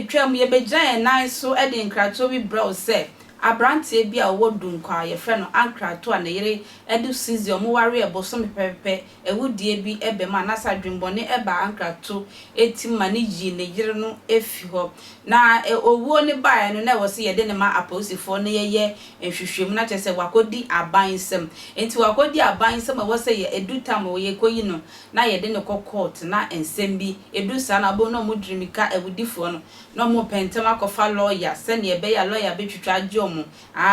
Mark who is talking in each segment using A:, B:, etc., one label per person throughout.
A: twam ye begyan nan so e de nkrato bi bra o se abrante bi a wo Dunkwa ye frɛ no ankrato a ne yere edu sizi omo ware eboso me pepepe ewudie bi ebe ma nasa dwembone eba ankrato etima ne yi ne yere no efi ho na owuo ne bae no na wo se ye de ne ma aposifo ne ye ehwehwem na kyese wakodi abansem enti wakodi abansem wo se ye edutam wo ye koyi no na ye de ne court na ensem bi edu sa na bo no mo drimika ewudifo no no mo pentem akofa lawyer se ne ebe ya lawyer betwitwa mu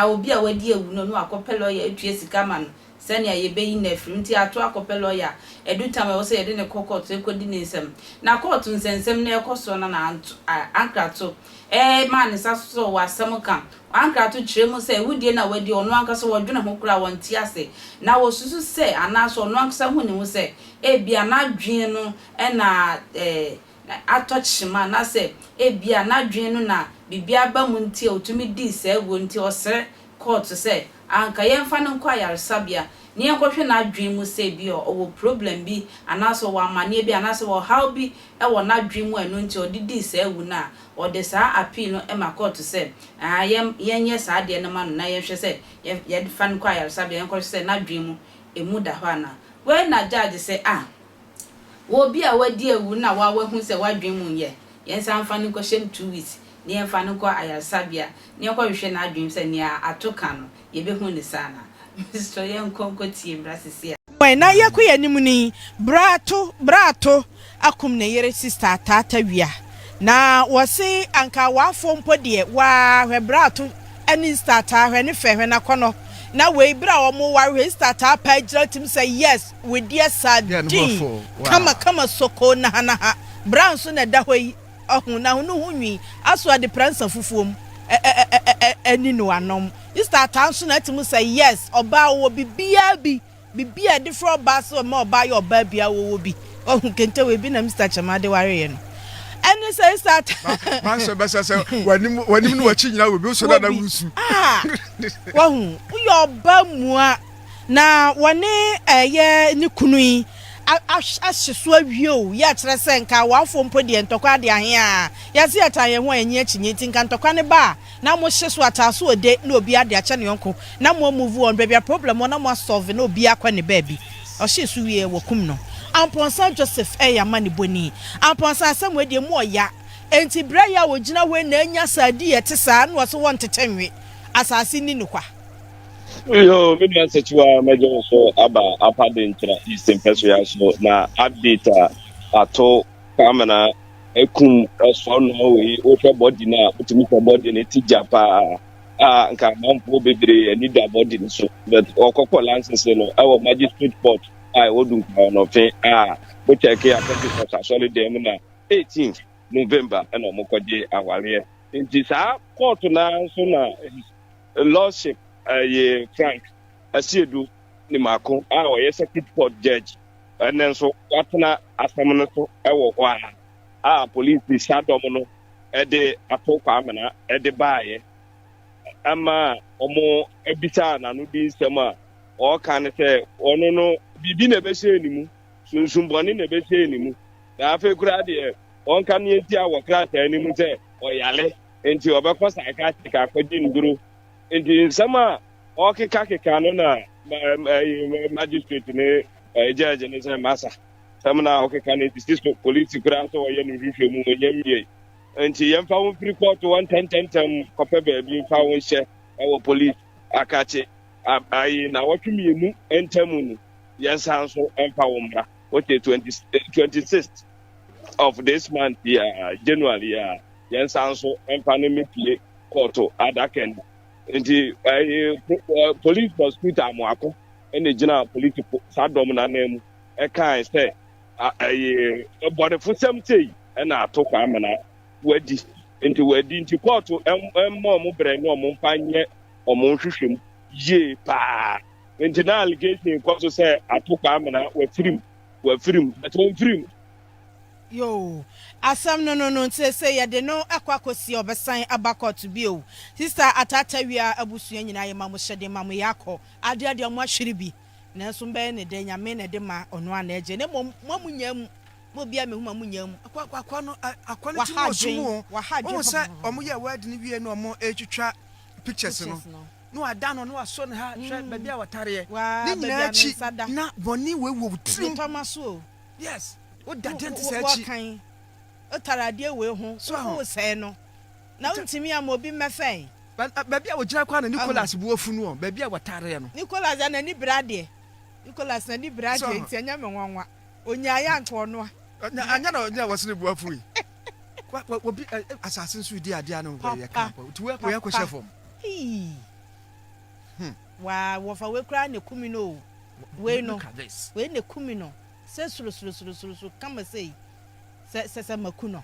A: obi a wadi ewu no no akopɛ lawyer etue sika ma no se ne ye beyi na afrim ti ato akopɛ lawyer edutam wo se ye de ne court ekodi ne nsem na court nsensem na ekoso na ankrato man sa so wasam kan ankrato kyerɛ mu se wudie na wadi ono ankasa wodwene ho kura wonti ase na wo susu se anaso ono ankasa hu ne ho se bia na dwen no na atochima na se bia na dwen no na bibia ba mu nti otumi di se wo nti osere court se anka yemfa no kwa yaresabia ne yenkwohwe na dwen mu se bi o problem bi anaso wa amane bi anaso wo how bi e wo na dwen mu enu nti odidi se wu na o de sa appeal no e ma court se yenye sa de na ma no na yehwe se ye fa no kwa yaresabia yenkwohwe se na dwen mu emu da ho ana we na judge se wo bi a wadi ewu na wa hu se wadwen mu ye yensa mfa no ko shem 2 weeks ne yemfa no ko ayasabia ne ko hwehwe na adwen se ne atoka no ye be hu ne sana Mr. Yenkonko tie brasisia
B: why na yakuye nimu ni brato akum ne yere sister tata wia na wose anka wafo mpode wa hwe brato ani starter hwe ne fehwe na kono na we bra omo ware starter pa gira tim say yes we dear sad kama soko na ha brown so na da hoyi ohun na hunu hunwi aso ade pransa fufuom ani no anom starter so na tim say yes oba wo bibia different bass o ma oba yo oba bia wo bi ohun kente we bi na Mr. Chamade ware ye no any say start
C: man so be say wanim no wachi nyina we bi so na wusu
B: wahun uyo ba mua na wone eye ni kunui ahyeso awio ya kire se nka wafo mpodi ntokwa de ahe a ya se ataye ho enye achinye tinka ntokwa ne ba na mo hyeso ataso ode na obi ade acha ne yonko na mo move on baby problem na mo solve na obi akwa ne baby o hyeso wie wokum no Amponsa Joseph Mani Boni. Amponsa Samuel de Moya. Enti Braya wo gina we na anya sadi ete sa no so won tetenwe. Asase ni nukwa.
D: Yo, me dey say wa mejo so aba apade ntra Eastern Pesuya so na update ato kamera ekum so no we o hwe body na utimi for body na ti japa nka mampo bebre ani da body so but okokọ license no our magistrate court I Dunkwa no fe we check here for solid dem na 18th November and omokode aware nti sa court na so na lordship ye Frank asiedu ni mako o circuit court judge and then so watna asam no so ewo ho police shadom no e de atokwa amena e de baaye ama omo ebisa na no bi nsem o kan se ono no bibi na be se ni mu sunsunboni na be se ni mu na afa kura de on kan yenti a wokra ta ni mu se o yale enti obekọ psychiatric akodi nduru enti nsema o keka no na magistrate ne judge ne se masa samna o keka ne district police kura so o ye ni hwehwe mu nyamie enti yemfa won free court 110 kope ba bi fa won hye e police akache ayi na watumi emu entamu no yensan so empa wombra okay 26th of this month January yensan so empa no mepie court adaken nti police prosecutor amoako ene gina political sadom na nemu e kan say ayi body for something na atokwa amana wadi nti court emmo mo bre no mo mpanye omo hwehwem ye pa nti na allegation kwaso say atokwa amana we film but on film
B: yo asam no say ye de no akwakosi obesan abakot bi o sister atata wia abusua nyina ye mamu hyede mamu yakọ ade mo ahwere bi nanso be ne de nyame ne de ma ono ana eje ne mamu nyam mo bia me huma munyam
C: akwa no ti mo sumo o say omo ye word ni wie no omo etwitwa pictures no adano no aso ne ha hwe baabi a watare ni nyina chi na boni wewo trim
B: tomaso
C: yes o dadent say chi
B: kan o tarade we ho so say no na untimi am obi mefen
C: baabi a wogira kwa na Nicholas buofu no baabi a watare no
B: Nicholas na ni brade Nicholas na ni brade nti anya me nwanwa onya ya nko no
C: anya na onya wasene buofu yi obi assassin su di ade anu ba ye ka ti we ko ye ko chef
B: wa wo fa we kra ne kumi no we no we ne kumi no se suru kama sei se makuno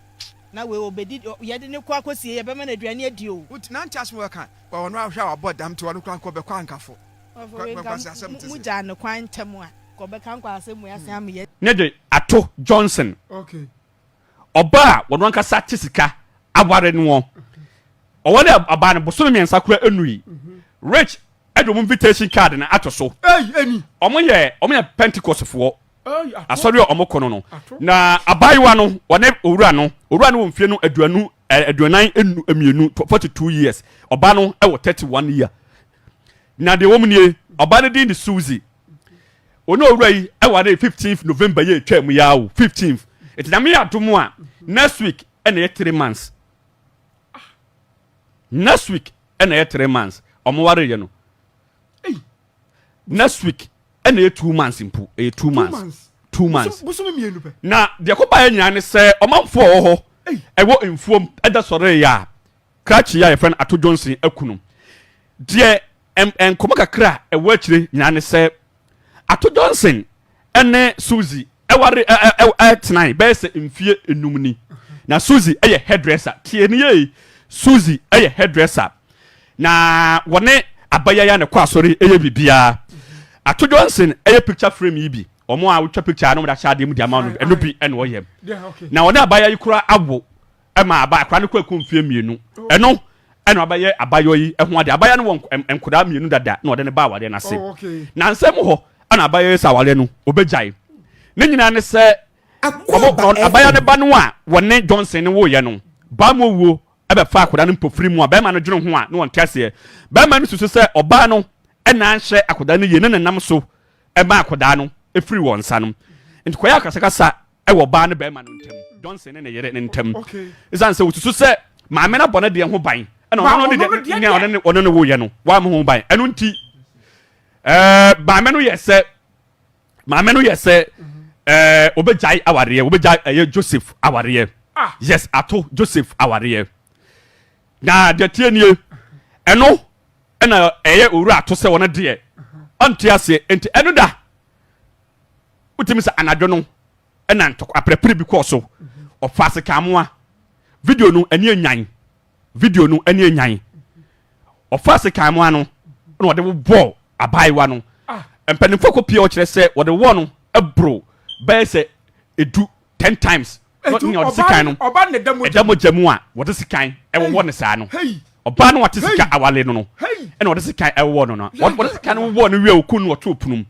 B: na we obedi ye de ne kwa akosie ye be ma na aduane adi o
C: na ntias mo ka wa wono ahwa wa bodam to wono kwa be kwa ankafo
B: mu ja ne kwan tem a ko be kan kwa asem ya san me ye
E: ne de Ato Johnson
C: okay
E: oba wono anka sa tisika aware no o wona aba ne boso miensa kura enui rich edom invitation card na atoso
C: eni
E: omo ye Pentecost fo asori omo kono no na abaiwa no wone owura no wo mfie no aduanan emienu 42 years oba no e wo 31 year na de womnie oba no din de Suzy ono owura yi e ware 15th November ye twam yawo 15th it na me adomo a next week e na 3 months next week e na 3 months omo ware ye no next week and 2 months impu 2 months 2 months
C: buso me mienu pe
E: na de ko ba nyina ne se omanfo ho ewo enfuom eda sore ya krachi ya ye friend Ato Johnson akunu de enkomo kakra ewo akire nyina ne se Ato Johnson ene Suzy eware tonight be se mfie enumni na Suzy eye hairdresser tie ne ye Suzy eye hairdresser na wone abaya ya ne kwa sore eye bibia Ato Johnson eye picture frame yi bi omo a wotwa picture no da shade mu di ama no eno bi eno yem na wona abaya yi kura abo e ma aba akra ne kwa kumfie mienu eno abaya abayo yi eho ade abaya no won enkoda mienu dada na ode ne ba wade na se na nsem ho ana abaya yi sa wale no obejai ne nyina ne se abaya ne ba no a wone Johnson ne wo ye no ba mo wo ebe fa akoda no mpofiri mu a ba ma no dwene ho a no won tiase ba ma no susu se oba no na nhye akoda no ye ne nam so e ma akoda no e free won sa no enti koya akasakasa e wo ba no be ma no ntem Johnson ne yere ne ntem isan se wotusu se ma me na bone de ho ban e na ono de ne ono ne wo ye no wa mo ho ban eno nti ba me no ye se obejai aware obejai Joseph aware yes Ato Joseph aware na de tie nie eno ena eye owura Ato se wona de antia se enti eno da utimi se anadwo no ena ntoko aprepre bi ko so ofase kamoa video no eni enyan ofase kamoa no na wode bo abaiwa no empanifo ko pia o kire se wode wo no ebro be se edu 10 times not ni o sikan no
C: oba ne
E: damo jamu a wode sikan e wo ne saa no oba no wate sika awale no ena wode sikan e wo no wode sikan wo no wie okunu wo to punum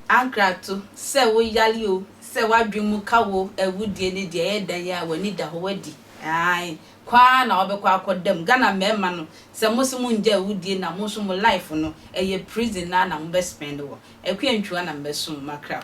A: Ankrato se wo yali o se wadwemu kawo ewudie ne de edan ya wani da ho wadi ai kwa na obekwa akodam Ghana mema no se musumu nje ewudie na musumu life no eye prison na mo be spend wo ekwentwa na mbesum makra